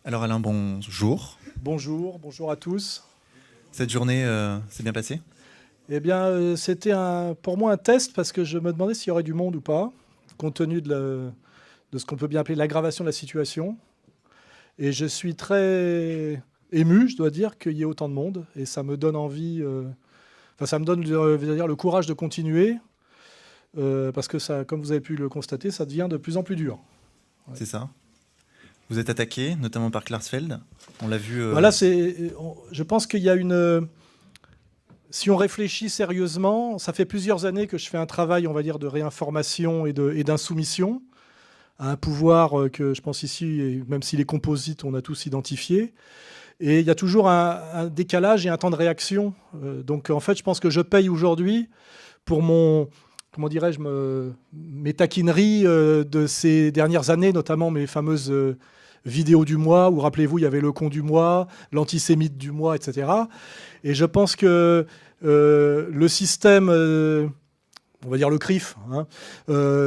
Alors Alain, bonjour. Bonjour, bonjour à tous. Cette journée s'est bien passée? Eh bien, c'était pour moi un test parce que je me demandais s'il y aurait du monde ou pas, compte tenu de ce qu'on peut bien appeler l'aggravation de la situation. Et je suis très ému, je dois dire, qu'il y ait autant de monde. Et ça me donne envie, enfin, ça me donne dire, le courage de continuer, parce que ça, comme vous avez pu le constater, ça devient de plus en plus dur. Ouais. C'est ça. Vous êtes attaqué, notamment par Klarsfeld. On l'a vu. Voilà, je pense qu'il y a une. Si on réfléchit sérieusement, ça fait plusieurs années que je fais un travail, on va dire, de réinformation et d'insoumission à un pouvoir que je pense ici, et même s'il est composite, on a tous identifié. Et il y a toujours un décalage et un temps de réaction. Donc en fait, je pense que je paye aujourd'hui pour comment dirais-je, mes taquineries de ces dernières années, notamment mes fameuses vidéos du mois, où rappelez-vous, il y avait le con du mois, l'antisémite du mois, etc. Et je pense que le système, on va dire le CRIF, hein,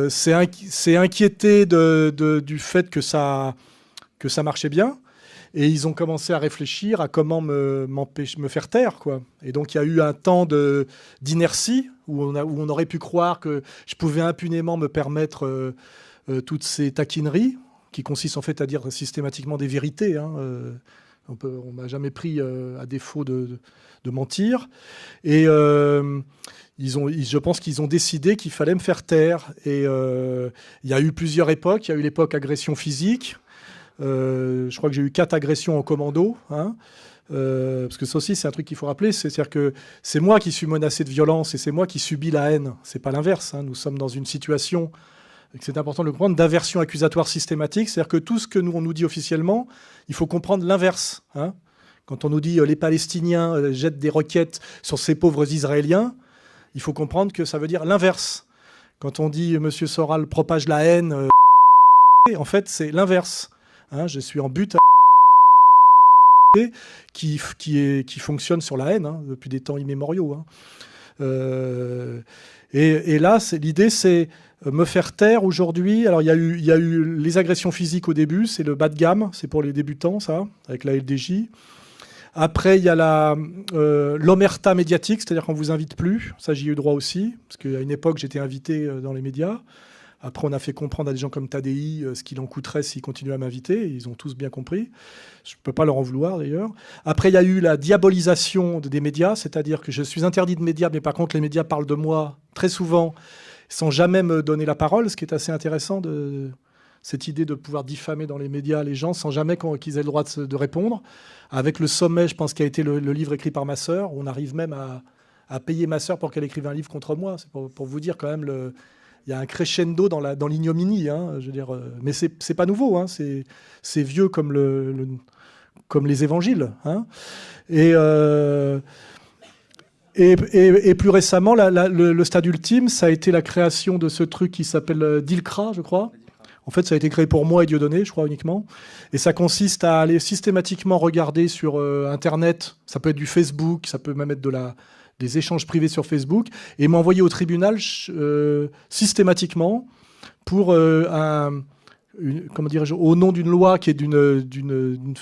s'est inquiété du fait que ça marchait bien. Et ils ont commencé à réfléchir à comment me faire taire, quoi. Et donc il y a eu un temps d'inertie où on aurait pu croire que je pouvais impunément me permettre toutes ces taquineries qui consistent en fait à dire systématiquement des vérités. Hein, on m'a jamais pris à défaut de mentir. Et je pense qu'ils ont décidé qu'il fallait me faire taire. Et il y a eu plusieurs époques. Il y a eu l'époque agression physique. Je crois que j'ai eu 4 agressions en commando. Hein, parce que ça aussi, c'est un truc qu'il faut rappeler. C'est-à-dire que c'est moi qui suis menacé de violence et c'est moi qui subis la haine. C'est pas l'inverse. Hein. Nous sommes dans une situation, et c'est important de le comprendre, d'aversion accusatoire systématique. C'est-à-dire que tout ce que on nous dit officiellement, il faut comprendre l'inverse. Hein. Quand on nous dit les Palestiniens jettent des roquettes sur ces pauvres Israéliens, il faut comprendre que ça veut dire l'inverse. Quand on dit M. Soral propage la haine, en fait, c'est l'inverse. Hein, je suis en but à qui fonctionne sur la haine hein, depuis des temps immémoriaux. Hein. Et là, l'idée, c'est me faire taire aujourd'hui. Alors, il y a eu les agressions physiques au début, c'est le bas de gamme, c'est pour les débutants, ça, avec la LDJ. Après, il y a l'omerta médiatique, c'est-à-dire qu'on ne vous invite plus. Ça, j'y ai eu droit aussi, parce qu'à une époque, j'étais invité dans les médias. Après, on a fait comprendre à des gens comme Tadei ce qu'il en coûterait s'ils continuaient à m'inviter. Ils ont tous bien compris. Je ne peux pas leur en vouloir, d'ailleurs. Après, il y a eu la diabolisation des médias, c'est-à-dire que je suis interdit de médias, mais par contre, les médias parlent de moi très souvent sans jamais me donner la parole, ce qui est assez intéressant, cette idée de pouvoir diffamer dans les médias les gens sans jamais qu'ils aient le droit de répondre. Avec le sommet, je pense, qui a été le livre écrit par ma sœur. On arrive même à payer ma sœur pour qu'elle écrive un livre contre moi. C'est pour vous dire quand même il y a un crescendo dans l'ignominie, hein, je veux dire, mais c'est pas nouveau, hein, c'est vieux comme comme les évangiles, hein. Et plus récemment, le stade ultime, ça a été la création de ce truc qui s'appelle DILCRA, je crois. En fait, ça a été créé pour moi et Dieudonné, je crois, uniquement. Et ça consiste à aller systématiquement regarder sur Internet, ça peut être du Facebook, ça peut même être des échanges privés sur Facebook, et m'envoyer au tribunal systématiquement pour, comment dirais-je, au nom d'une loi qui est d'une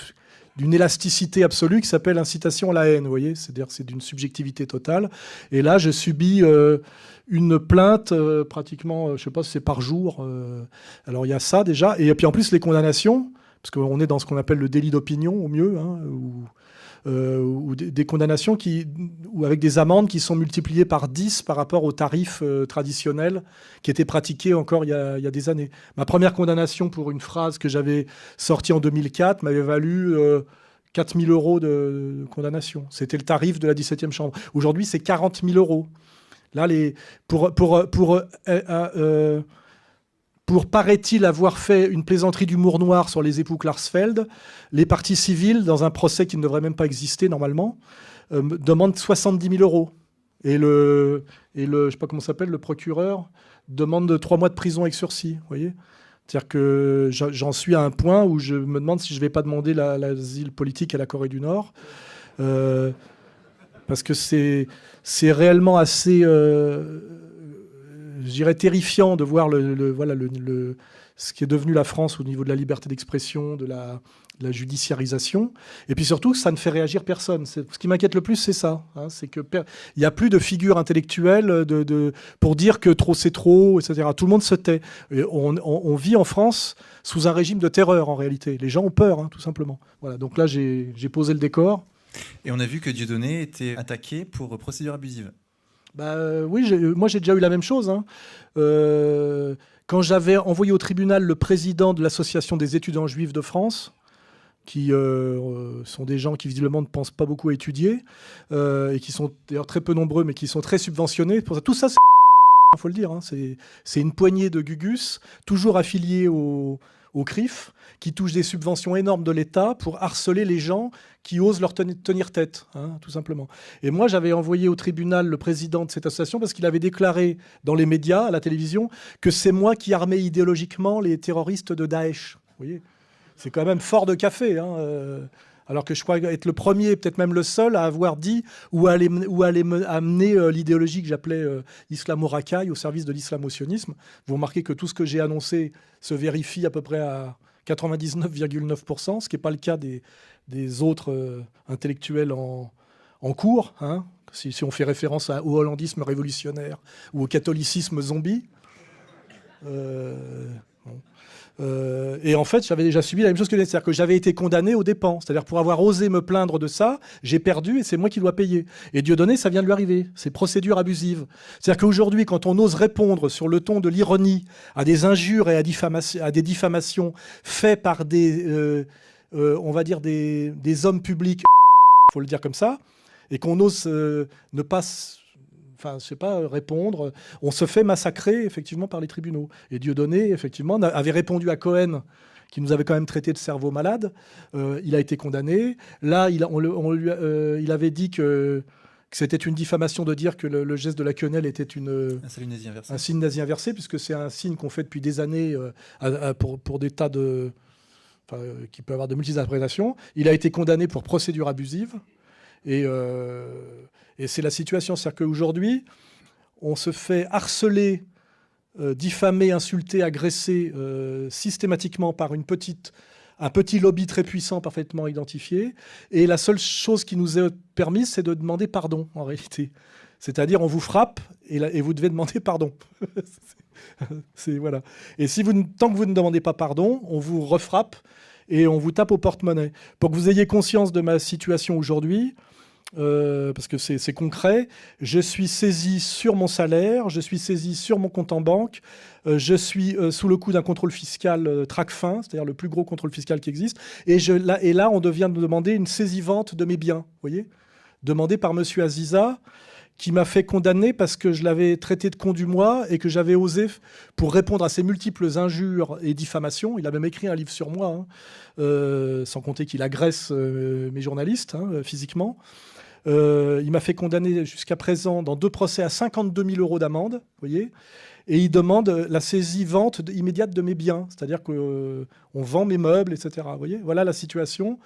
élasticité absolue qui s'appelle incitation à la haine, vous voyez, c'est-à-dire c'est d'une subjectivité totale. Et là, je subis une plainte pratiquement, je sais pas si c'est par jour. Alors il y a ça déjà, et puis en plus les condamnations, parce qu'on est dans ce qu'on appelle le délit d'opinion au mieux, hein, ou des condamnations ou avec des amendes qui sont multipliées par 10 par rapport aux tarifs traditionnels qui étaient pratiqués encore il y a des années. Ma première condamnation pour une phrase que j'avais sortie en 2004 m'avait valu 4 000 € de condamnation. C'était le tarif de la 17e chambre. Aujourd'hui, c'est 40 000 €. Là, pour paraît-il avoir fait une plaisanterie d'humour noir sur les époux Klarsfeld, les parties civiles, dans un procès qui ne devrait même pas exister normalement, demandent 70 000 €. Et je sais pas comment ça s'appelle, le procureur demande 3 mois de prison avec sursis. Vous voyez, c'est-à-dire que j'en suis à un point où je me demande si je ne vais pas demander l'asile politique à la Corée du Nord. Parce que c'est réellement assez... je dirais terrifiant de voir ce qui est devenu la France au niveau de la liberté d'expression, de la judiciarisation. Et puis surtout, ça ne fait réagir personne. Ce qui m'inquiète le plus, c'est ça. Hein, c'est qu'il n'y a plus de figure intellectuelle pour dire que trop c'est trop, etc. Tout le monde se tait. Et on vit en France sous un régime de terreur, en réalité. Les gens ont peur, hein, tout simplement. Voilà, donc là, j'ai posé le décor. Et on a vu que Dieudonné était attaqué pour procédure abusive. Oui, moi j'ai déjà eu la même chose. Hein. Quand j'avais envoyé au tribunal le président de l'Association des étudiants juifs de France, qui sont des gens qui visiblement ne pensent pas beaucoup à étudier, et qui sont d'ailleurs très peu nombreux, mais qui sont très subventionnés. Pour ça, tout ça, il faut le dire, hein, c'est une poignée de gugus, toujours affiliés au CRIF, qui touchent des subventions énormes de l'État pour harceler les gens qui osent leur tenir tête, hein, tout simplement. Et moi, j'avais envoyé au tribunal le président de cette association parce qu'il avait déclaré dans les médias, à la télévision, que c'est moi qui armais idéologiquement les terroristes de Daesh. Vous voyez, c'est quand même fort de café, hein, alors que je crois être le premier, peut-être même le seul, à avoir dit ou à amener l'idéologie que j'appelais islamo-racaille au service de l'islamo-sionisme. Vous remarquez que tout ce que j'ai annoncé se vérifie à peu près à 99,9%, ce qui n'est pas le cas des autres intellectuels en cours, hein, si on fait référence au hollandisme révolutionnaire ou au catholicisme zombie. Et en fait, j'avais déjà subi la même chose que lui. C'est-à-dire que j'avais été condamné aux dépens. C'est-à-dire pour avoir osé me plaindre de ça, j'ai perdu et c'est moi qui dois payer. Et Dieudonné, ça vient de lui arriver. C'est procédure abusive. C'est-à-dire qu'aujourd'hui, quand on ose répondre sur le ton de l'ironie à des injures et à des diffamations faites par on va dire des hommes publics, il faut le dire comme ça, et qu'on ose ne pas... Enfin, je sais pas, répondre. On se fait massacrer, effectivement, par les tribunaux. Et Dieudonné, effectivement, avait répondu à Cohen, qui nous avait quand même traité de cerveau malade. Il a été condamné. Là, il avait dit que c'était une diffamation de dire que le geste de la quenelle était un signe nazi inversé, puisque c'est un signe qu'on fait depuis des années pour des tas de... Enfin, qui peut avoir de multiples interprétations. Il a été condamné pour procédure abusive. Et c'est la situation. C'est-à-dire qu'aujourd'hui, on se fait harceler, diffamer, insulter, agresser systématiquement par un petit lobby très puissant, parfaitement identifié. Et la seule chose qui nous est permise, c'est de demander pardon, en réalité. C'est-à-dire, on vous frappe et vous devez demander pardon. Voilà. Et tant que vous ne demandez pas pardon, on vous refrappe et on vous tape au porte-monnaie. Pour que vous ayez conscience de ma situation aujourd'hui, parce que c'est concret, je suis saisi sur mon salaire, je suis saisi sur mon compte en banque, je suis sous le coup d'un contrôle fiscal Tracfin, c'est-à-dire le plus gros contrôle fiscal qui existe, et là, on vient de demander une saisie-vente de mes biens, vous voyez, demandée par monsieur Aziza, qui m'a fait condamner parce que je l'avais traité de con du mois et que j'avais osé, pour répondre à ses multiples injures et diffamations, il a même écrit un livre sur moi, hein, sans compter qu'il agresse mes journalistes, hein, physiquement. Il m'a fait condamner jusqu'à présent dans 2 procès à 52 000 € d'amende, vous voyez, et il demande la saisie-vente immédiate de mes biens, c'est-à-dire qu'on vend mes meubles, etc. Vous voyez, voilà la situation,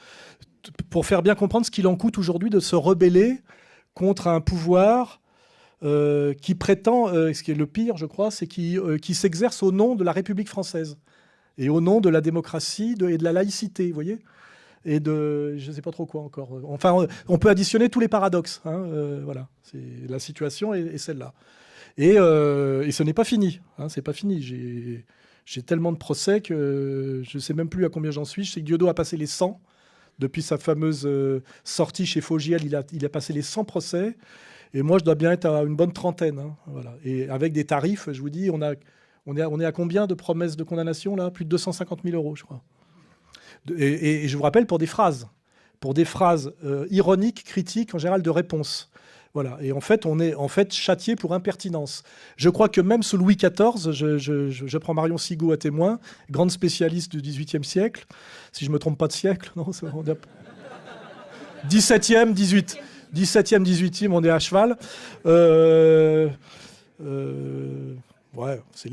pour faire bien comprendre ce qu'il en coûte aujourd'hui de se rebeller contre un pouvoir qui prétend, ce qui est le pire, je crois, c'est qui s'exerce au nom de la République française et au nom de la démocratie et de la laïcité, vous voyez, et de je ne sais pas trop quoi encore. Enfin, on peut additionner tous les paradoxes. Hein, voilà, la situation est celle-là. Et ce n'est pas fini. Hein, c'est pas fini. J'ai tellement de procès que je ne sais même plus à combien j'en suis. Je sais que Dieudo a passé les 100. Depuis sa fameuse sortie chez Fogiel, il a passé les 100 procès. Et moi, je dois bien être à une bonne trentaine. Hein, voilà. Et avec des tarifs, je vous dis, on est à combien de promesses de condamnation là? Plus de 250 000 €, je crois. Et je vous rappelle pour des phrases ironiques, critiques, en général de réponse. Voilà. Et en fait, on est châtié pour impertinence. Je crois que même sous Louis XIV, je prends Marion Sigaud à témoin, grande spécialiste du XVIIIe siècle, si je ne me trompe pas de siècle, non, 17e, 18e, on est à cheval. Ouais, c'est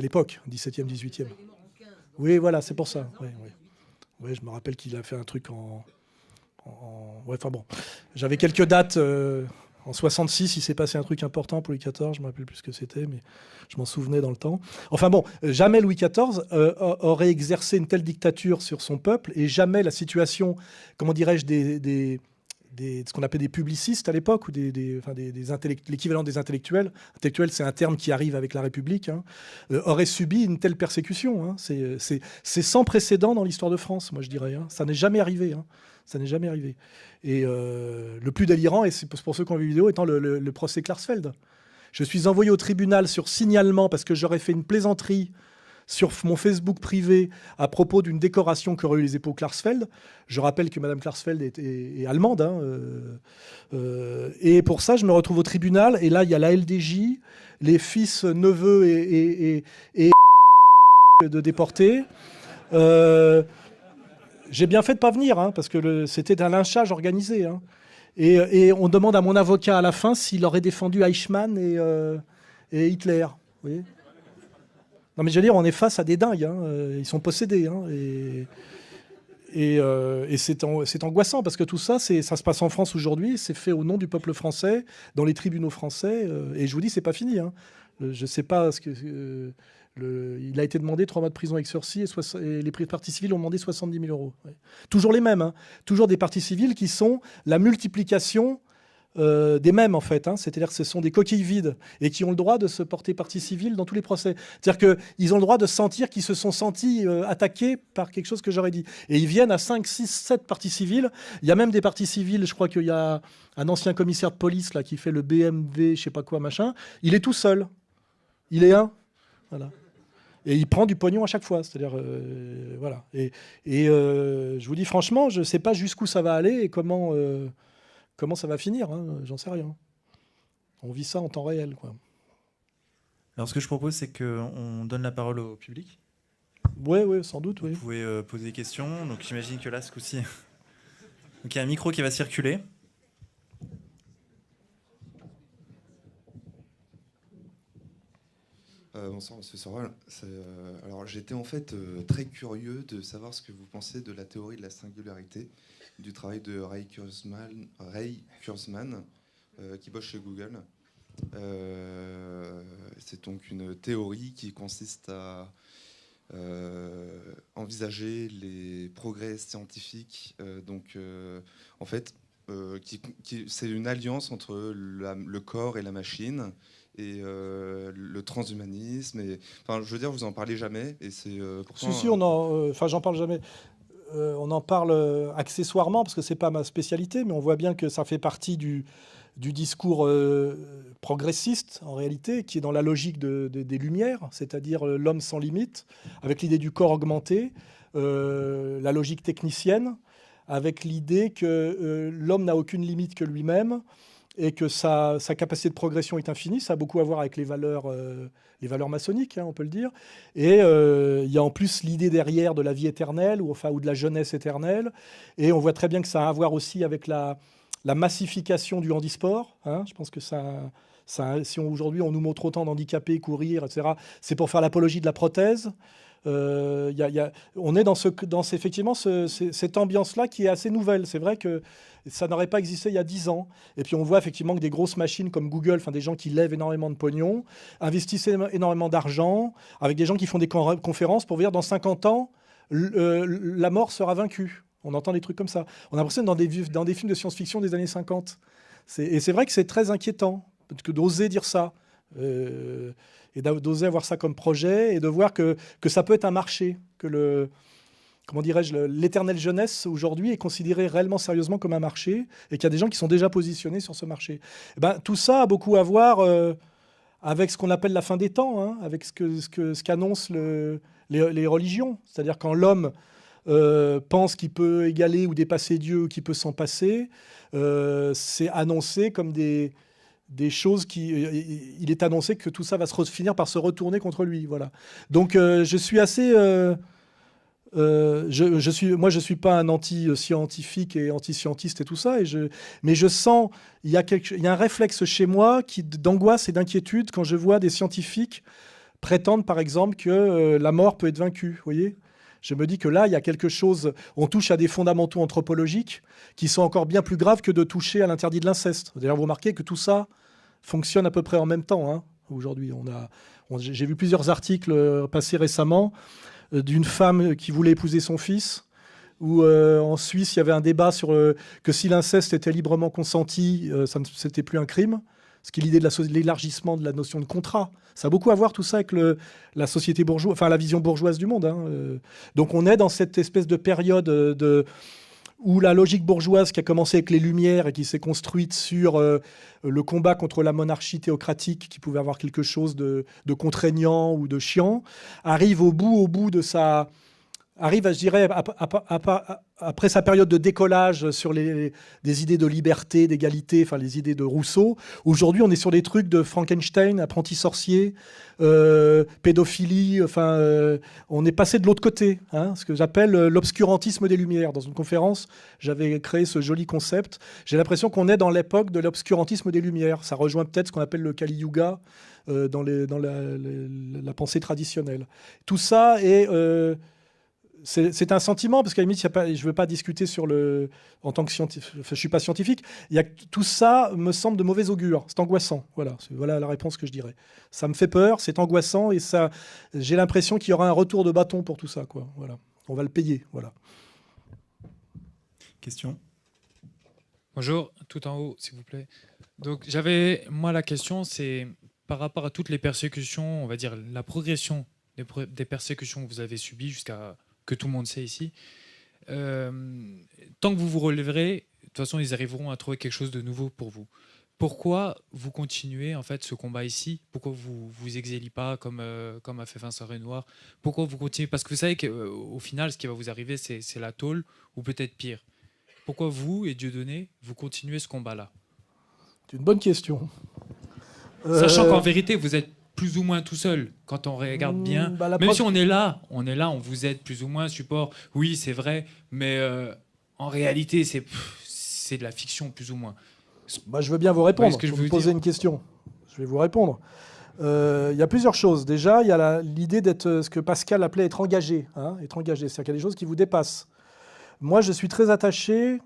l'époque, 17e, 18e. Oui, voilà, c'est pour ça. Oui, oui. Ouais, je me rappelle qu'il a fait un truc ouais, enfin bon. J'avais quelques dates. En 66, il s'est passé un truc important pour Louis XIV, je ne me rappelle plus ce que c'était, mais je m'en souvenais dans le temps. Enfin bon, jamais Louis XIV aurait exercé une telle dictature sur son peuple, et jamais la situation, comment dirais-je, ce qu'on appelait des publicistes à l'époque, ou l'équivalent des intellectuels. Intellectuel, c'est un terme qui arrive avec la République, hein, aurait subi une telle persécution. Hein. C'est sans précédent dans l'histoire de France, moi je dirais. Hein. Ça n'est jamais arrivé. Hein. Ça n'est jamais arrivé. Et le plus délirant, et c'est pour ceux qui ont vu la vidéo, étant le procès Klarsfeld. Je suis envoyé au tribunal sur signalement parce que j'aurais fait une plaisanterie sur mon Facebook privé à propos d'une décoration qu'auraient eu les époux Klarsfeld. Je rappelle que Madame Klarsfeld est allemande. Hein, et pour ça, je me retrouve au tribunal. Et là, il y a la LDJ, les fils, neveux et de déportés. J'ai bien fait de ne pas venir, hein, parce que c'était un lynchage organisé. Hein. Et on demande à mon avocat à la fin s'il aurait défendu Eichmann et Hitler. Vous voyez ? Non mais je veux dire, on est face à des dingues, hein. Ils sont possédés. Hein, et c'est angoissant parce que tout ça, ça se passe en France aujourd'hui, c'est fait au nom du peuple français, dans les tribunaux français. Et je vous dis, c'est pas fini. Hein. Je ne sais pas ce que... il a été demandé 3 mois de prison avec sursis et les parties civiles ont demandé 70 000 euros. Ouais. Toujours les mêmes, hein. Toujours des parties civiles qui sont la multiplication des mêmes en fait. Hein. C'est-à-dire que ce sont des coquilles vides et qui ont le droit de se porter partie civile dans tous les procès. C'est-à-dire qu'ils ont le droit de sentir qu'ils se sont sentis attaqués par quelque chose que j'aurais dit. Et ils viennent à 5, 6, 7 parties civiles. Il y a même des parties civiles, je crois qu'il y a un ancien commissaire de police là, qui fait le BMW, je sais pas quoi, machin. Il est tout seul. Il est un. Voilà. Et il prend du pognon à chaque fois. C'est-à-dire, voilà. Et je vous dis franchement, je ne sais pas jusqu'où ça va aller et comment ça va finir. Hein, j'en sais rien. On vit ça en temps réel, quoi. Alors, ce que je propose, c'est qu'on donne la parole au public. Oui, sans doute. Vous oui. pouvez poser des questions. Donc, j'imagine que là, ce coup-ci... Donc, il y a un micro qui va circuler. Bonsoir, Monsieur Sorel. Alors, j'étais en fait très curieux de savoir ce que vous pensez de la théorie de la singularité, du travail de Ray Kurzman, qui bosse chez Google. C'est donc une théorie qui consiste à envisager les progrès scientifiques. En fait, c'est une alliance entre le corps et la machine. Et le transhumanisme. Enfin, je veux dire, vous en parlez jamais. Et c'est pourtant. Si, j'en parle jamais. On en parle accessoirement parce que c'est pas ma spécialité, mais on voit bien que ça fait partie du discours progressiste en réalité, qui est dans la logique des Lumières, c'est-à-dire l'homme sans limite, avec l'idée du corps augmenté, la logique technicienne, avec l'idée que l'homme n'a aucune limite que lui-même. Et que sa capacité de progression est infinie. Ça a beaucoup à voir avec les valeurs maçonniques, hein, on peut le dire. Et il y a en plus l'idée derrière de la vie éternelle, ou de la jeunesse éternelle. Et on voit très bien que ça a à voir aussi avec la massification du handisport. Hein. Je pense que si aujourd'hui on nous montre autant d'handicapés courir, etc., c'est pour faire l'apologie de la prothèse. On est dans effectivement cette ambiance-là qui est assez nouvelle. C'est vrai que ça n'aurait pas existé il y a 10 ans. Et puis on voit effectivement que des grosses machines comme Google, des gens qui lèvent énormément de pognon, investissent énormément d'argent, avec des gens qui font des conférences pour dire dans 50 ans, la mort sera vaincue. On entend des trucs comme ça. On a l'impression dans des films de science-fiction des années 50. Et c'est vrai que c'est très inquiétant d'oser dire ça. Et d'oser avoir ça comme projet et de voir que ça peut être un marché, que l'éternelle jeunesse aujourd'hui est considérée réellement sérieusement comme un marché et qu'il y a des gens qui sont déjà positionnés sur ce marché. Et tout ça a beaucoup à voir avec ce qu'on appelle la fin des temps, hein, avec ce qu'annoncent les religions. C'est-à-dire quand l'homme pense qu'il peut égaler ou dépasser Dieu ou qu'il peut s'en passer, c'est annoncé comme des choses il est annoncé que tout ça va finir par se retourner contre lui. Voilà. Donc je suis assez... je suis pas un anti-scientifique et anti-scientiste et tout ça, mais je sens, il y a un réflexe chez moi d'angoisse et d'inquiétude quand je vois des scientifiques prétendre, par exemple, que la mort peut être vaincue. Vous voyez ? Je me dis que là, il y a quelque chose, on touche à des fondamentaux anthropologiques qui sont encore bien plus graves que de toucher à l'interdit de l'inceste. D'ailleurs, vous remarquez que tout ça fonctionne à peu près en même temps. Hein. Aujourd'hui, j'ai vu plusieurs articles passer récemment d'une femme qui voulait épouser son fils, où en Suisse, il y avait un débat sur que si l'inceste était librement consenti, c'était plus un crime. Ce qui est l'idée de l'élargissement de la notion de contrat. Ça a beaucoup à voir tout ça avec la société bourgeoise, enfin la vision bourgeoise du monde. Hein. Donc on est dans cette espèce de période où la logique bourgeoise qui a commencé avec les Lumières et qui s'est construite sur le combat contre la monarchie théocratique qui pouvait avoir quelque chose de contraignant ou de chiant, arrive au bout de sa... arrive, je dirais, après sa période de décollage sur des idées de liberté, d'égalité, enfin les idées de Rousseau. Aujourd'hui, on est sur des trucs de Frankenstein, apprenti sorcier, pédophilie. On est passé de l'autre côté, hein, ce que j'appelle l'obscurantisme des Lumières. Dans une conférence, j'avais créé ce joli concept. J'ai l'impression qu'on est dans l'époque de l'obscurantisme des Lumières. Ça rejoint peut-être ce qu'on appelle le Kali Yuga dans la pensée traditionnelle. Tout ça est... c'est un sentiment, parce qu'à la limite, je ne veux pas discuter en tant que scientifique, je ne suis pas scientifique. Tout ça me semble de mauvais augure. C'est angoissant. Voilà la réponse que je dirais. Ça me fait peur, c'est angoissant, et j'ai l'impression qu'il y aura un retour de bâton pour tout ça. Quoi. Voilà. On va le payer. Voilà. Question ? Bonjour, tout en haut, s'il vous plaît. Donc, moi, la question, c'est par rapport à toutes les persécutions, on va dire la progression des persécutions que vous avez subies jusqu'à... que tout le monde sait ici, tant que vous vous relèverez, de toute façon, ils arriveront à trouver quelque chose de nouveau pour vous. Pourquoi vous continuez en fait ce combat ici? Pourquoi vous vous exiliez pas comme a fait Vincent Renoir? Pourquoi vous continuez? Parce que vous savez qu'au final, ce qui va vous arriver, c'est la tôle, ou peut-être pire. Pourquoi vous et Dieudonné, vous continuez ce combat-là? C'est une bonne question. Sachant qu'en vérité, vous êtes plus ou moins tout seul, quand on regarde bien. Même si on est là, on vous aide plus ou moins, support. Oui, c'est vrai, mais en réalité, c'est de la fiction, plus ou moins. Je veux bien vous répondre. Je vais vous poser une question. Je vais vous répondre. Il y a plusieurs choses. Déjà, il y a l'idée d'être ce que Pascal appelait être engagé. Hein, être engagé, c'est-à-dire qu'il y a des choses qui vous dépassent. Moi, je suis très attaché,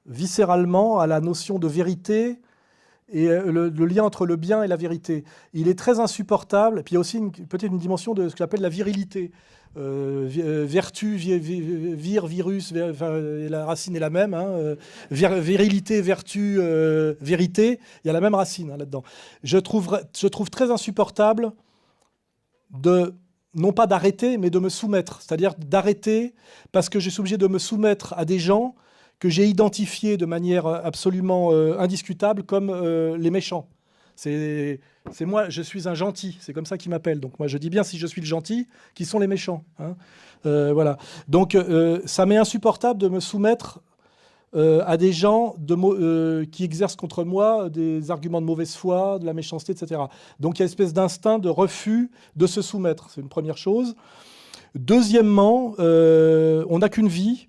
viscéralement, à la notion de vérité et le lien entre le bien et la vérité. Il est très insupportable. Et puis il y a aussi peut-être une dimension de ce que j'appelle la virilité. Vertu, virus, la racine est la même. Hein, virilité, vertu, vérité, il y a la même racine hein, là-dedans. Je trouve très insupportable non pas d'arrêter, mais de me soumettre. C'est-à-dire d'arrêter parce que je suis obligé de me soumettre à des gens que j'ai identifiés de manière absolument indiscutable comme les méchants. C'est moi, je suis un gentil, c'est comme ça qu'ils m'appellent. Donc moi, je dis bien si je suis le gentil, qui sont les méchants. Hein. Voilà. Donc ça m'est insupportable de me soumettre à des gens qui exercent contre moi des arguments de mauvaise foi, de la méchanceté, etc. Donc il y a une espèce d'instinct de refus de se soumettre. C'est une première chose. Deuxièmement, on n'a qu'une vie.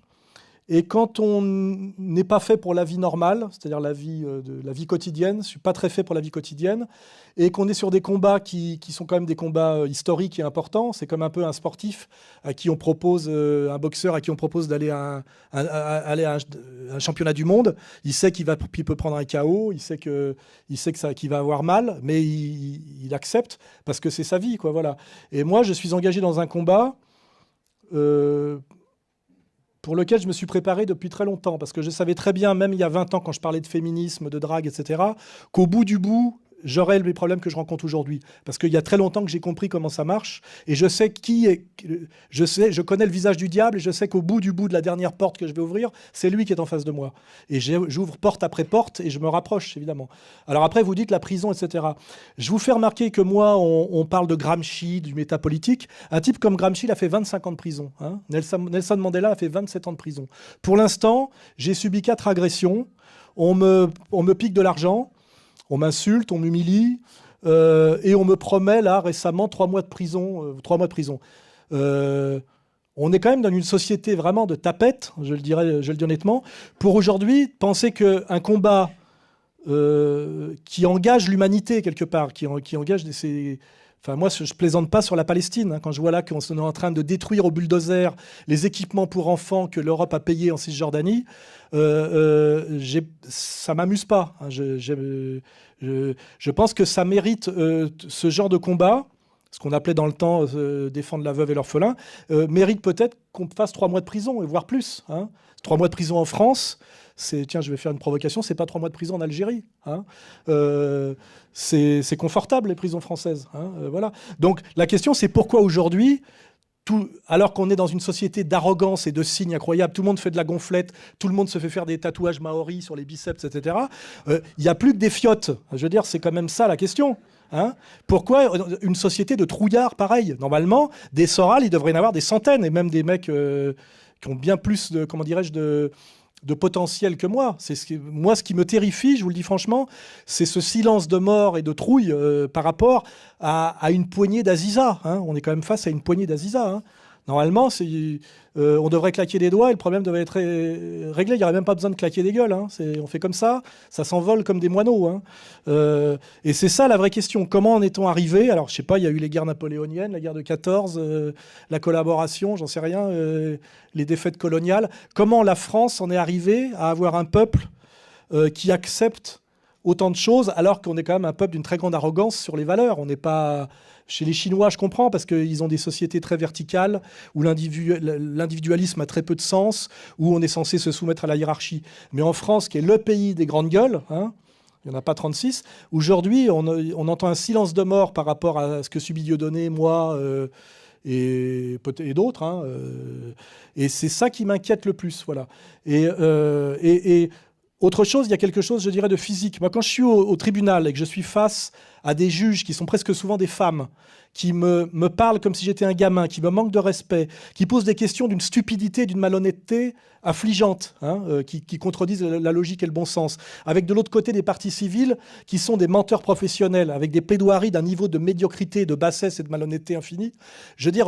Et quand on n'est pas fait pour la vie normale, c'est-à-dire la vie quotidienne, je ne suis pas très fait pour la vie quotidienne, et qu'on est sur des combats qui sont quand même des combats historiques et importants, c'est comme un peu un sportif à qui on propose, un boxeur à qui on propose d'aller à un championnat du monde. Il sait qu'il peut prendre un KO, il sait qu'il va avoir mal, mais il accepte parce que c'est sa vie, quoi, voilà. Et moi, je suis engagé dans un combat pour lequel je me suis préparé depuis très longtemps, parce que je savais très bien, même il y a 20 ans, quand je parlais de féminisme, de drague, etc., qu'au bout du bout, j'aurais les problèmes que je rencontre aujourd'hui. Parce qu'il y a très longtemps que j'ai compris comment ça marche, et je sais je connais le visage du diable, et je sais qu'au bout de la dernière porte que je vais ouvrir, c'est lui qui est en face de moi. Et j'ouvre porte après porte, et je me rapproche, évidemment. Alors après, vous dites la prison, etc. Je vous fais remarquer que moi, on parle de Gramsci, du métapolitique. Un type comme Gramsci, il a fait 25 ans de prison. Hein. Nelson Mandela a fait 27 ans de prison. Pour l'instant, j'ai subi 4 agressions. On me pique de l'argent. On m'insulte, on m'humilie, et on me promet, là, récemment, 3 mois de prison. On est quand même dans une société vraiment de tapettes, je le dis honnêtement. Pour aujourd'hui, penser qu'un combat qui engage l'humanité, quelque part, qui engage Enfin, moi, je plaisante pas sur la Palestine. Quand je vois là qu'on est en train de détruire au bulldozer les équipements pour enfants que l'Europe a payés en Cisjordanie, ça m'amuse pas. Je pense que ça mérite ce genre de combat, ce qu'on appelait dans le temps défendre la veuve et l'orphelin, mérite peut-être qu'on fasse 3 mois de prison, et voire plus. 3 mois de prison en France, tiens, je vais faire une provocation, c'est pas 3 mois de prison en Algérie. C'est confortable, les prisons françaises. Voilà. Donc la question, c'est pourquoi aujourd'hui, alors qu'on est dans une société d'arrogance et de signes incroyables, tout le monde fait de la gonflette, tout le monde se fait faire des tatouages maoris sur les biceps, etc. Il n'y a plus que des fiottes. Je veux dire, c'est quand même ça la question. Pourquoi une société de trouillards pareil? Normalement, des Soral, il devrait y en avoir des centaines, et même des mecs qui ont bien plus de, comment dirais-je, de potentiel que moi. Moi, ce qui me terrifie, je vous le dis franchement, c'est ce silence de mort et de trouille par rapport à une poignée d'Aziza. On est quand même face à une poignée d'Aziza. Normalement, on devrait claquer des doigts et le problème devrait être réglé. Il n'y aurait même pas besoin de claquer des gueules. On fait comme ça s'envole comme des moineaux. Et c'est ça la vraie question. Comment en est-on arrivé? Alors, je ne sais pas, il y a eu les guerres napoléoniennes, la guerre de 14, la collaboration, j'en sais rien, les défaites coloniales. Comment la France en est arrivée à avoir un peuple qui accepte autant de choses alors qu'on est quand même un peuple d'une très grande arrogance sur les valeurs? On n'est pas... Chez les Chinois, je comprends, parce qu'ils ont des sociétés très verticales, où l'individualisme a très peu de sens, où on est censé se soumettre à la hiérarchie. Mais en France, qui est le pays des grandes gueules, il n'y en a pas 36, aujourd'hui, on entend un silence de mort par rapport à ce que subit Dieudonné, moi, et d'autres. Et c'est ça qui m'inquiète le plus. Voilà. Et autre chose, il y a quelque chose, je dirais, de physique. Moi, quand je suis au tribunal et que je suis face à des juges qui sont presque souvent des femmes, qui me parlent comme si j'étais un gamin, qui me manquent de respect, qui posent des questions d'une stupidité, d'une malhonnêteté affligeante, qui contredisent la logique et le bon sens, avec de l'autre côté des parties civiles qui sont des menteurs professionnels, avec des plaidoiries d'un niveau de médiocrité, de bassesse et de malhonnêteté infinie. Je veux dire...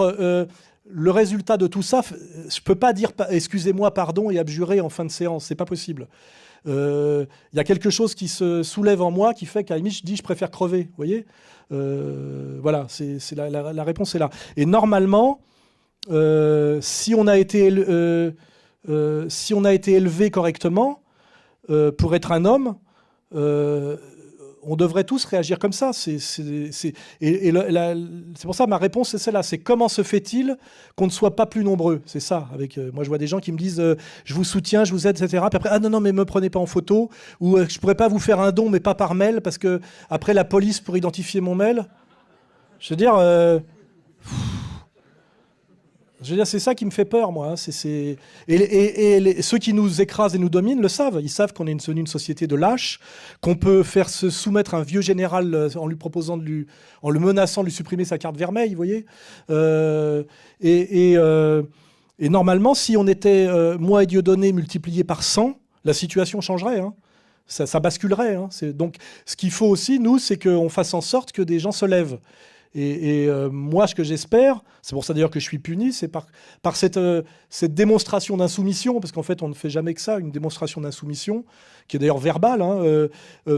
le résultat de tout ça, je ne peux pas dire excusez-moi, pardon et abjurer en fin de séance, c'est pas possible. Il y a quelque chose qui se soulève en moi qui fait qu'à la limite je dis je préfère crever, vous voyez. Voilà, la réponse est là. Et normalement, si on a été élevé correctement pour être un homme, on devrait tous réagir comme ça. C'est pour ça que ma réponse, c'est celle-là. C'est comment se fait-il qu'on ne soit pas plus nombreux? C'est ça. Moi, je vois des gens qui me disent je vous soutiens, je vous aide, etc. Puis après, ah non, mais me prenez pas en photo. Ou je pourrais pas vous faire un don, mais pas par mail, parce que après la police pour identifier mon mail. Je veux dire... c'est ça qui me fait peur, moi. Ceux qui nous écrasent et nous dominent le savent. Ils savent qu'on est une société de lâches, qu'on peut faire se soumettre un vieux général en lui proposant en le menaçant de lui supprimer sa carte vermeille, vous voyez. Et normalement, si on était, moi et Dieudonné, multipliés par 100, la situation changerait. Ça basculerait. Donc, ce qu'il faut aussi, nous, c'est qu'on fasse en sorte que des gens se lèvent. Et moi, ce que j'espère, c'est pour ça d'ailleurs que je suis puni, c'est par cette démonstration d'insoumission, parce qu'en fait, on ne fait jamais que ça, une démonstration d'insoumission, qui est d'ailleurs verbale,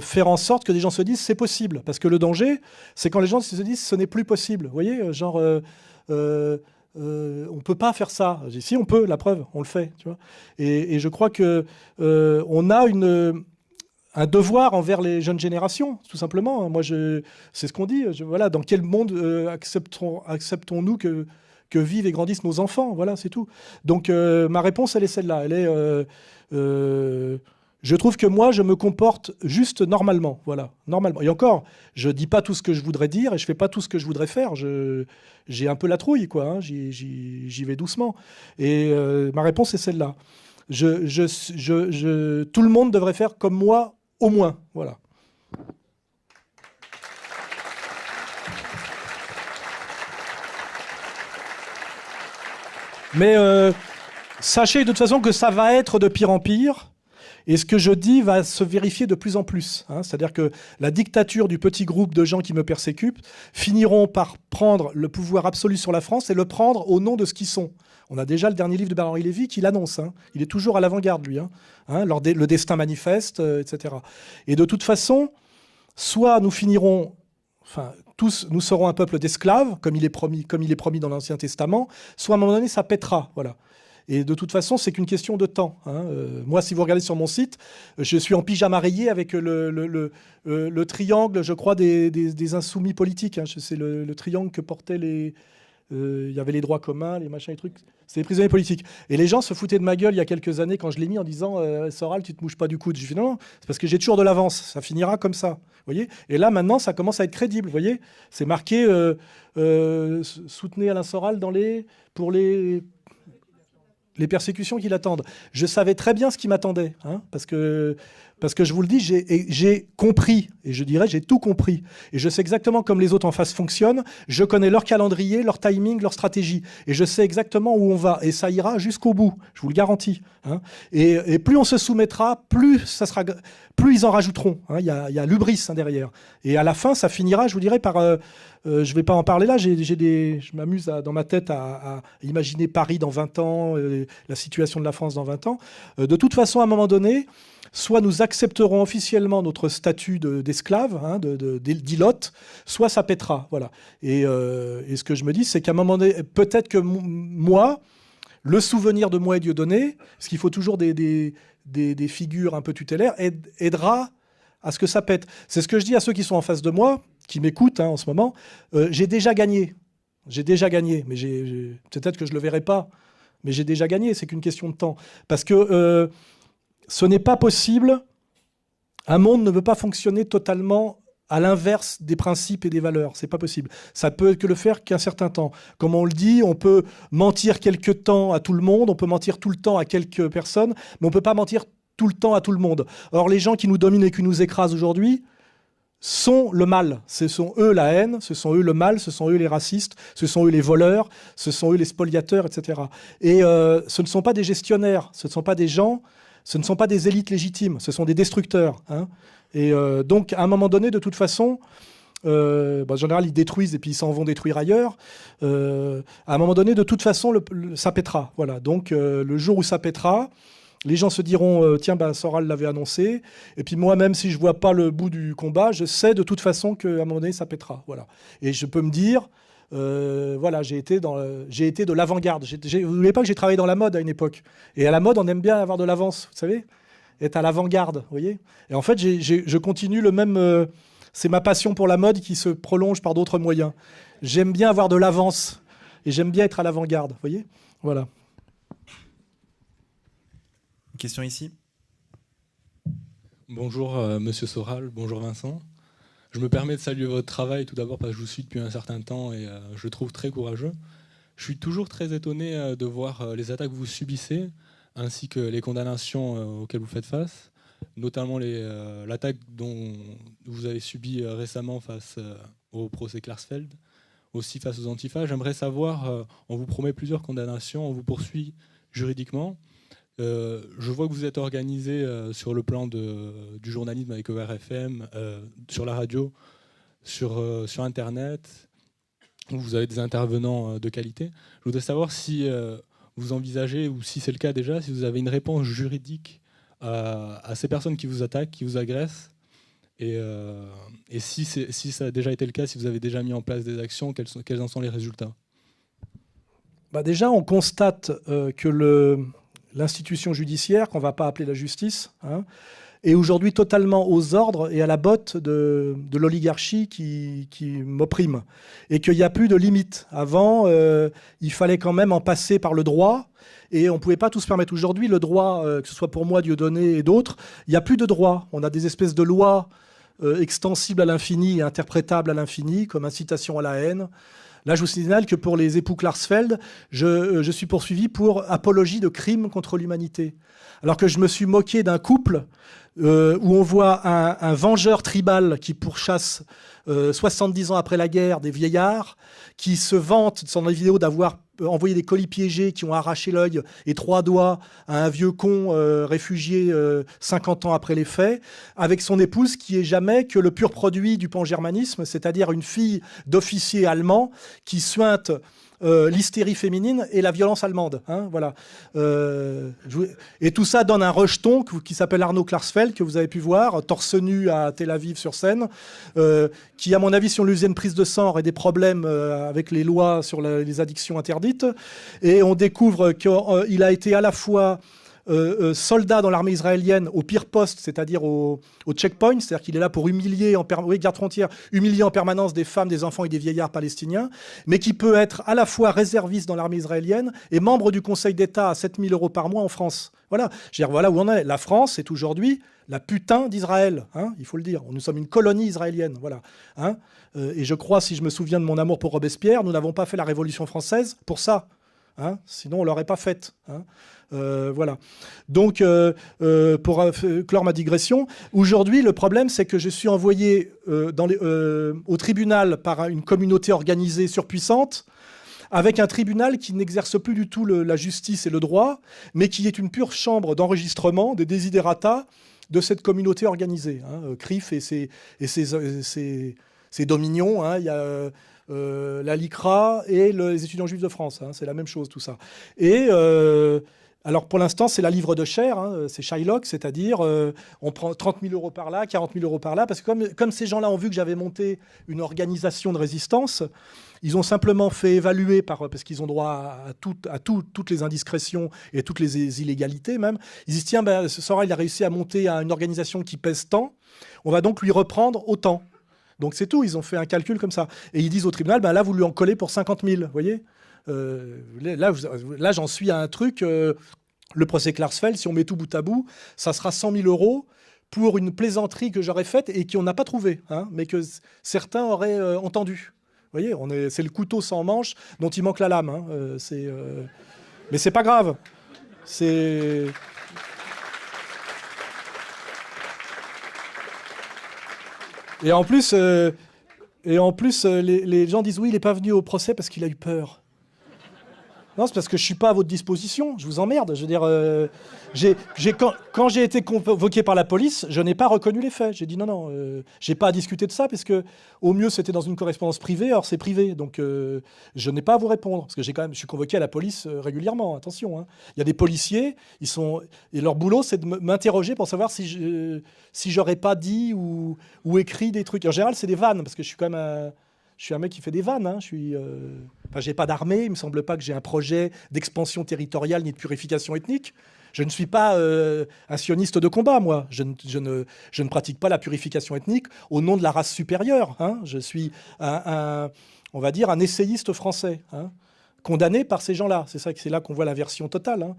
faire en sorte que des gens se disent c'est possible. Parce que le danger, c'est quand les gens se disent ce n'est plus possible. Vous voyez, genre, on ne peut pas faire ça. Je dis, si, on peut, la preuve, on le fait. Tu vois. Et je crois qu'on a un devoir envers les jeunes générations, tout simplement. Moi, c'est ce qu'on dit. Voilà, dans quel monde acceptons-nous que vivent et grandissent nos enfants? Voilà, c'est tout. Donc, ma réponse, elle est celle-là. Je trouve que moi, je me comporte juste normalement. Voilà, normalement. Et encore, je dis pas tout ce que je voudrais dire et je fais pas tout ce que je voudrais faire. J'ai un peu la trouille, quoi. J'y vais doucement. Et ma réponse est celle-là. Tout le monde devrait faire comme moi, au moins, voilà. Mais sachez de toute façon que ça va être de pire en pire. Et ce que je dis va se vérifier de plus en plus. C'est-à-dire que la dictature du petit groupe de gens qui me persécutent finiront par prendre le pouvoir absolu sur la France et le prendre au nom de ce qu'ils sont. On a déjà le dernier livre de Bernard-Henri Lévy qui l'annonce. Il est toujours à l'avant-garde, lui. Le destin manifeste, etc. Et de toute façon, soit nous finirons enfin, tous, nous serons un peuple d'esclaves, comme il est promis dans l'Ancien Testament, soit à un moment donné, ça pètera. Voilà. Et de toute façon, c'est qu'une question de temps. Moi, si vous regardez sur mon site, je suis en pyjama rayé avec le triangle, je crois, des insoumis politiques. C'est le triangle que portaient les... Il y avait les droits communs, les machins, les trucs. C'est les prisonniers politiques. Et les gens se foutaient de ma gueule il y a quelques années quand je l'ai mis en disant Soral, tu te mouches pas du coude. Je dis non, c'est parce que j'ai toujours de l'avance. Ça finira comme ça. Voyez. Et là, maintenant, ça commence à être crédible. Voyez. C'est marqué soutenez Alain Soral pour les persécutions qui l'attendent. Je savais très bien ce qui m'attendait, parce que je vous le dis, j'ai compris, et je dirais j'ai tout compris. Et je sais exactement comme les autres en face fonctionnent, je connais leur calendrier, leur timing, leur stratégie, et je sais exactement où on va, et ça ira jusqu'au bout, je vous le garantis. Et plus on se soumettra, plus ils en rajouteront. Il y a l'hubris derrière. Et à la fin, ça finira, je vous dirais, par... je ne vais pas en parler là, je m'amuse dans ma tête à imaginer Paris dans 20 ans, la situation de la France dans 20 ans. De toute façon, à un moment donné, soit nous accepterons officiellement notre statut d'esclave, d'ilote, soit ça pètera. Voilà. Et ce que je me dis, c'est qu'à un moment donné, peut-être que moi, le souvenir de moi et Dieudonné, parce qu'il faut toujours des figures un peu tutélaires, aidera à ce que ça pète. C'est ce que je dis à ceux qui sont en face de moi, qui m'écoutent en ce moment. J'ai déjà gagné. Mais peut-être que je ne le verrai pas. Mais j'ai déjà gagné. C'est qu'une question de temps. Parce que ce n'est pas possible. Un monde ne peut pas fonctionner totalement à l'inverse des principes et des valeurs. C'est pas possible. Ça peut que le faire qu'un certain temps. Comme on le dit, on peut mentir quelque temps à tout le monde. On peut mentir tout le temps à quelques personnes. Mais on ne peut pas mentir tout le temps à tout le monde. Or, les gens qui nous dominent et qui nous écrasent aujourd'hui sont le mal. Ce sont eux la haine, ce sont eux le mal, ce sont eux les racistes, ce sont eux les voleurs, ce sont eux les spoliateurs, etc. Et ce ne sont pas des gestionnaires, ce ne sont pas des gens, ce ne sont pas des élites légitimes, ce sont des destructeurs. Et donc, à un moment donné, de toute façon, en général, ils détruisent et puis ils s'en vont détruire ailleurs. À un moment donné, de toute façon, ça pètera. Voilà. Donc, le jour où ça pètera, les gens se diront tiens, Soral l'avait annoncé. Et puis moi-même, si je ne vois pas le bout du combat, je sais de toute façon qu'à un moment donné, ça pètera. Voilà. Et je peux me dire, voilà, j'ai été de l'avant-garde. Vous n'oubliez pas que j'ai travaillé dans la mode à une époque. Et à la mode, on aime bien avoir de l'avance, vous savez, être à l'avant-garde, vous voyez. Et en fait, je continue le même... c'est ma passion pour la mode qui se prolonge par d'autres moyens. J'aime bien avoir de l'avance. Et j'aime bien être à l'avant-garde, vous voyez. Voilà. Une question ici. Bonjour Monsieur Soral, bonjour Vincent. Je me permets de saluer votre travail tout d'abord parce que je vous suis depuis un certain temps et je le trouve très courageux. Je suis toujours très étonné de voir les attaques que vous subissez ainsi que les condamnations auxquelles vous faites face, notamment l'attaque dont vous avez subi récemment face au procès Klarsfeld, aussi face aux Antifas. J'aimerais savoir, on vous promet plusieurs condamnations, on vous poursuit juridiquement. Je vois que vous êtes organisé sur le plan du journalisme avec ERFM, sur la radio, sur Internet, où vous avez des intervenants de qualité. Je voudrais savoir si vous envisagez, ou si c'est le cas déjà, si vous avez une réponse juridique à ces personnes qui vous attaquent, qui vous agressent, et si ça a déjà été le cas, si vous avez déjà mis en place des actions, quels en sont les résultats ? Déjà, on constate que l'institution judiciaire, qu'on ne va pas appeler la justice, est aujourd'hui totalement aux ordres et à la botte de l'oligarchie qui m'opprime. Et qu'il n'y a plus de limite. Avant, il fallait quand même en passer par le droit. Et on ne pouvait pas tout se permettre. Aujourd'hui, le droit, que ce soit pour moi, Dieudonné et d'autres, il n'y a plus de droit. On a des espèces de lois extensibles à l'infini et interprétables à l'infini, comme incitation à la haine. Là, je vous signale que pour les époux Klarsfeld, je suis poursuivi pour apologie de crimes contre l'humanité. Alors que je me suis moqué d'un couple où on voit un vengeur tribal qui pourchasse 70 ans après la guerre des vieillards, qui se vante dans les vidéos d'avoir envoyé des colis piégés qui ont arraché l'œil et 3 doigts à un vieux con réfugié 50 ans après les faits, avec son épouse qui est jamais que le pur produit du pangermanisme, c'est-à-dire une fille d'officier allemand qui suinte l'hystérie féminine et la violence allemande. Hein, voilà. Et tout ça donne un rejeton qui s'appelle Arnaud Klarsfeld, que vous avez pu voir, torse nu à Tel Aviv sur scène, qui, à mon avis, si on lui faisait une prise de sang, aurait des problèmes avec les lois sur les addictions interdites. Et on découvre qu'il a été à la fois soldat dans l'armée israélienne au pire poste, c'est-à-dire au checkpoint, c'est-à-dire qu'il est là pour humilier garde frontière, humilier en permanence des femmes, des enfants et des vieillards palestiniens, mais qui peut être à la fois réserviste dans l'armée israélienne et membre du Conseil d'État à 7 000 € par mois en France. Voilà, je veux dire, voilà où on est. La France est aujourd'hui la putain d'Israël, hein, il faut le dire. Nous sommes une colonie israélienne, voilà. Hein. Et je crois, si je me souviens de mon amour pour Robespierre, nous n'avons pas fait la Révolution française pour ça. Hein, sinon, on ne l'aurait pas faite. Hein. Voilà. Donc, pour clore ma digression, aujourd'hui, le problème, c'est que je suis envoyé au tribunal par une communauté organisée surpuissante, avec un tribunal qui n'exerce plus du tout la justice et le droit, mais qui est une pure chambre d'enregistrement des desiderata de cette communauté organisée. Hein. CRIF et ses dominions. Hein. Il y a la LICRA et les étudiants juifs de France. Hein. C'est la même chose, tout ça. Et alors, pour l'instant, c'est la livre de chair, hein, c'est Shylock, c'est-à-dire on prend 30 000 € par là, 40 000 € par là, parce que comme ces gens-là ont vu que j'avais monté une organisation de résistance, ils ont simplement fait évaluer, parce qu'ils ont droit à toutes les indiscrétions et toutes les illégalités même, ils disent, tiens, ben, Soral, il a réussi à monter une organisation qui pèse tant, on va donc lui reprendre autant. Donc c'est tout, ils ont fait un calcul comme ça. Et ils disent au tribunal, ben là, vous lui en collez pour 50 000, vous voyez. Là, j'en suis à un truc. Le procès Klarsfeld, si on met tout bout à bout, ça sera 100 000 € pour une plaisanterie que j'aurais faite et qu'on n'a pas trouvée, hein, mais que certains auraient entendu. Vous voyez, c'est le couteau sans manche dont il manque la lame. Hein, mais c'est pas grave. Et en plus, les gens disent oui, il n'est pas venu au procès parce qu'il a eu peur. Non, c'est parce que je ne suis pas à votre disposition. Je vous emmerde. Je veux dire, quand j'ai été convoqué par la police, je n'ai pas reconnu les faits. J'ai dit non, je n'ai pas à discuter de ça parce que au mieux c'était dans une correspondance privée. Alors c'est privé, donc je n'ai pas à vous répondre parce que je suis convoqué à la police régulièrement. Attention, hein. Il y a des policiers, et leur boulot c'est de m'interroger pour savoir si j'aurais pas dit ou écrit des trucs. En général, c'est des vannes parce que je suis quand même je suis un mec qui fait des vannes. Hein. J'ai pas d'armée. Il me semble pas que j'ai un projet d'expansion territoriale ni de purification ethnique. Je ne suis pas un sioniste de combat, moi. Je ne pratique pas la purification ethnique au nom de la race supérieure. Hein. Je suis on va dire, un essayiste français. Hein. Condamné par ces gens-là. C'est là qu'on voit la version totale. Hein.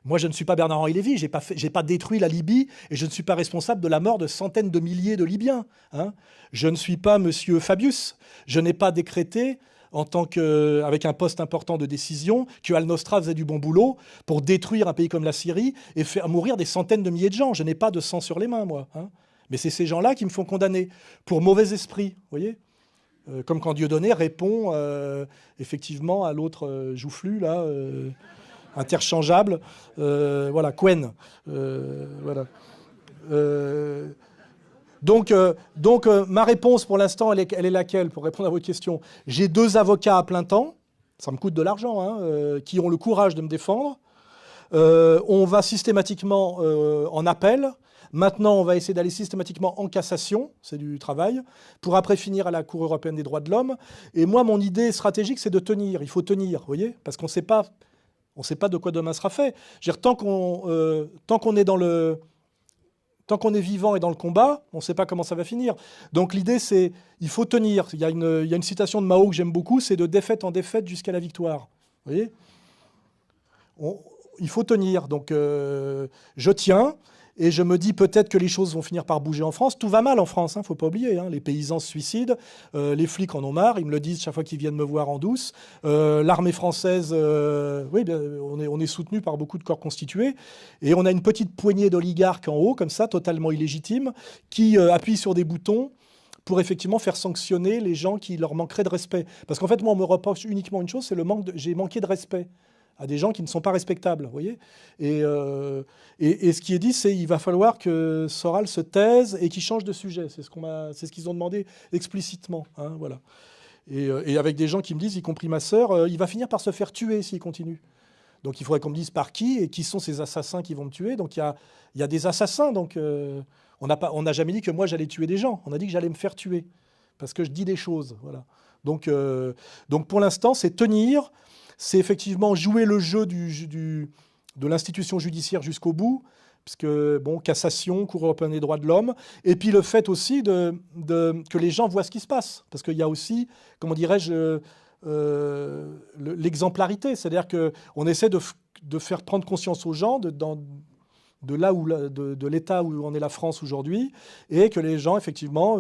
Moi, je ne suis pas Bernard-Henri Lévy, j'ai pas détruit la Libye et je ne suis pas responsable de la mort de centaines de milliers de Libyens. Hein. Je ne suis pas Monsieur Fabius. Je n'ai pas décrété, avec un poste important de décision, que Al-Nosra faisait du bon boulot pour détruire un pays comme la Syrie et faire mourir des centaines de milliers de gens. Je n'ai pas de sang sur les mains, moi. Hein. Mais c'est ces gens-là qui me font condamner pour mauvais esprit, vous voyez. Comme quand Dieudonné répond effectivement à l'autre joufflu, là, interchangeable. Voilà, Quen. Voilà. Donc, ma réponse pour l'instant, elle est laquelle, pour répondre à votre question? J'ai 2 avocats à plein temps, ça me coûte de l'argent, hein, qui ont le courage de me défendre. On va systématiquement en appel. Maintenant, on va essayer d'aller systématiquement en cassation, c'est du travail, pour après finir à la Cour européenne des droits de l'homme. Et moi, mon idée stratégique, c'est de tenir. Il faut tenir, vous voyez, parce qu'on ne sait pas de quoi demain sera fait. Je veux dire, tant qu'on est vivant et dans le combat, on ne sait pas comment ça va finir. Donc l'idée, c'est il faut tenir. Il y a une citation de Mao que j'aime beaucoup, c'est de défaite en défaite jusqu'à la victoire. Vous voyez, il faut tenir. Donc je tiens. Et je me dis peut-être que les choses vont finir par bouger en France. Tout va mal en France, il ne faut pas oublier. Hein. Les paysans se suicident, les flics en ont marre, ils me le disent chaque fois qu'ils viennent me voir en douce. L'armée française, oui, bien, on est soutenu par beaucoup de corps constitués. Et on a une petite poignée d'oligarques en haut, comme ça, totalement illégitimes, qui appuient sur des boutons pour effectivement faire sanctionner les gens qui leur manqueraient de respect. Parce qu'en fait, moi, on me reproche uniquement une chose, c'est j'ai manqué de respect à des gens qui ne sont pas respectables, vous voyez. Et ce qui est dit, c'est qu'il va falloir que Soral se taise et qu'il change de sujet. C'est ce qu'ils ont demandé explicitement. Hein, voilà. Et avec des gens qui me disent, y compris ma sœur, il va finir par se faire tuer s'il continue. Donc il faudrait qu'on me dise par qui et qui sont ces assassins qui vont me tuer. Donc il y a des assassins. Donc on n'a jamais dit que moi j'allais tuer des gens. On a dit que j'allais me faire tuer parce que je dis des choses. Voilà. Donc pour l'instant, c'est tenir, c'est effectivement jouer le jeu de l'institution judiciaire jusqu'au bout, puisque bon, cassation, Cour européenne des droits de l'homme, et puis le fait aussi que les gens voient ce qui se passe, parce qu'il y a aussi, comment dirais-je, l'exemplarité, c'est-à-dire qu'on essaie de faire prendre conscience aux gens de l'état où en est la France aujourd'hui, et que les gens, effectivement,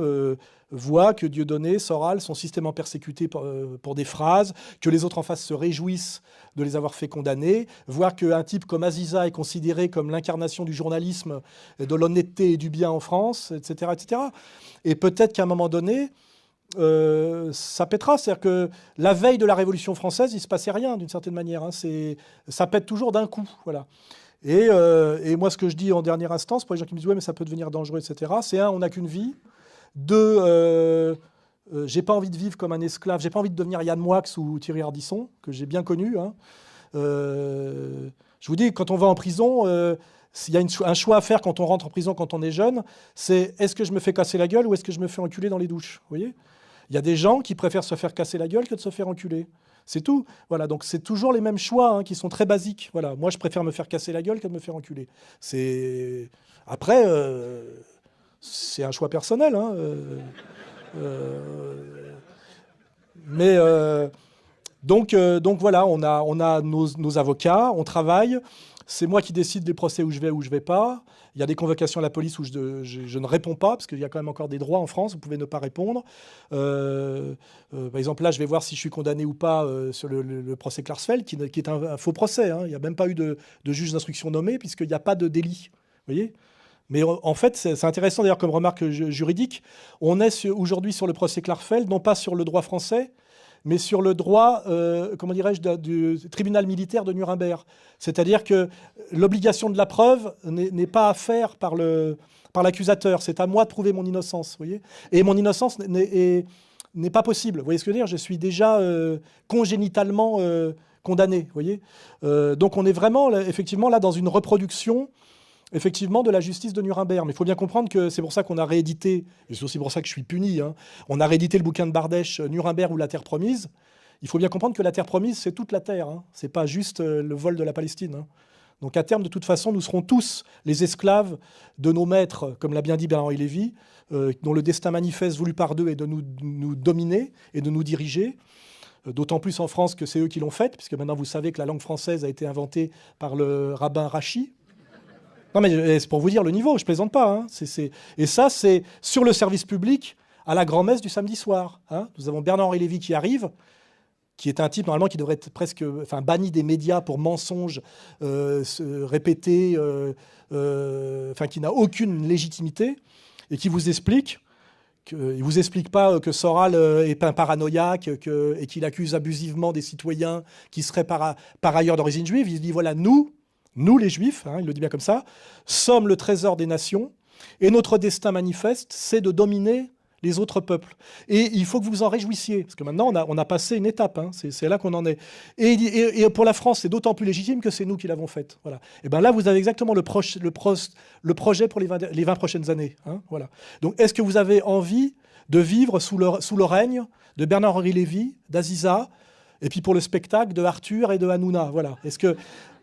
voient que Dieudonné, Soral sont systématiquement persécutés pour des phrases, que les autres en face se réjouissent de les avoir fait condamner, voir qu'un type comme Aziza est considéré comme l'incarnation du journalisme, de l'honnêteté et du bien en France, etc. etc. Et peut-être qu'à un moment donné, ça pètera. C'est-à-dire que la veille de la Révolution française, il ne se passait rien, d'une certaine manière. Hein. Ça pète toujours d'un coup. Voilà. Et moi, ce que je dis en dernière instance, pour les gens qui me disent « ouais, mais ça peut devenir dangereux, etc. », c'est on n'a qu'une vie. Deux, j'ai pas envie de vivre comme un esclave. J'ai pas envie de devenir Yann Moix ou Thierry Ardisson, que j'ai bien connu. Hein. Je vous dis, quand on va en prison, il y a un choix à faire quand on rentre en prison, quand on est jeune. C'est est-ce que je me fais casser la gueule ou est-ce que je me fais enculer dans les douches, vous voyez ? Il y a des gens qui préfèrent se faire casser la gueule que de se faire enculer. C'est tout. Voilà, donc c'est toujours les mêmes choix hein, qui sont très basiques. Voilà, moi, je préfère me faire casser la gueule que de me faire enculer. Après, c'est un choix personnel. Hein, donc voilà, on a nos avocats, on travaille. C'est moi qui décide des procès où je vais pas. Il y a des convocations à la police où je ne réponds pas, parce qu'il y a quand même encore des droits en France, vous pouvez ne pas répondre. Par exemple, là, je vais voir si je suis condamné ou pas sur le procès Klarsfeld, qui est un faux procès. Hein. Il n'y a même pas eu de juge d'instruction nommé, puisqu'il n'y a pas de délit. Vous voyez ? Mais en fait, c'est intéressant d'ailleurs comme remarque juridique. On est aujourd'hui sur le procès Klarsfeld, non pas sur le droit français, mais sur le droit, comment dirais-je, du tribunal militaire de Nuremberg. C'est-à-dire que l'obligation de la preuve n'est pas à faire par l'accusateur. C'est à moi de prouver mon innocence, vous voyez. Et mon innocence n'est pas possible. Vous voyez ce que je veux dire ? Je suis déjà congénitalement condamné, vous voyez. Donc on est vraiment, effectivement, là dans une reproduction effectivement de la justice de Nuremberg. Mais il faut bien comprendre que c'est pour ça qu'on a réédité, et c'est aussi pour ça que je suis puni, hein, on a réédité le bouquin de Bardèche, Nuremberg ou la terre promise. Il faut bien comprendre que la terre promise, c'est toute la terre, hein. C'est pas juste le vol de la Palestine. Hein. Donc à terme, de toute façon, nous serons tous les esclaves de nos maîtres, comme l'a bien dit Bernard-Henri Lévy, dont le destin manifeste voulu par d'eux est de nous dominer et de nous diriger. D'autant plus en France que c'est eux qui l'ont fait, puisque maintenant vous savez que la langue française a été inventée par le rabbin Rachi. Non mais c'est pour vous dire le niveau, je plaisante pas. Hein. Et ça, c'est sur le service public à la grand-messe du samedi soir. Hein. Nous avons Bernard-Henri Lévy qui arrive, qui est un type normalement qui devrait être presque banni des médias pour mensonges répétés, qui n'a aucune légitimité, et qui vous explique il ne vous explique pas que Soral est un paranoïaque et qu'il accuse abusivement des citoyens qui seraient par ailleurs d'origine juive. Il dit voilà, nous les Juifs, hein, il le dit bien comme ça, sommes le trésor des nations et notre destin manifeste, c'est de dominer les autres peuples. Et il faut que vous vous en réjouissiez, parce que maintenant, on a passé une étape, hein, c'est là qu'on en est. Et pour la France, c'est d'autant plus légitime que c'est nous qui l'avons faite. Voilà. Et bien là, vous avez exactement le projet pour les 20 prochaines années. Hein, voilà. Donc, est-ce que vous avez envie de vivre sous le règne de Bernard-Henri Lévy, d'Aziza, et puis pour le spectacle de Arthur et de Hanouna. Voilà. Est-ce que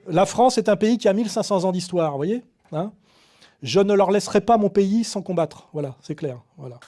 la France est un pays qui a 1500 ans d'histoire, vous voyez, hein ? Je ne leur laisserai pas mon pays sans combattre. Voilà, c'est clair. Voilà.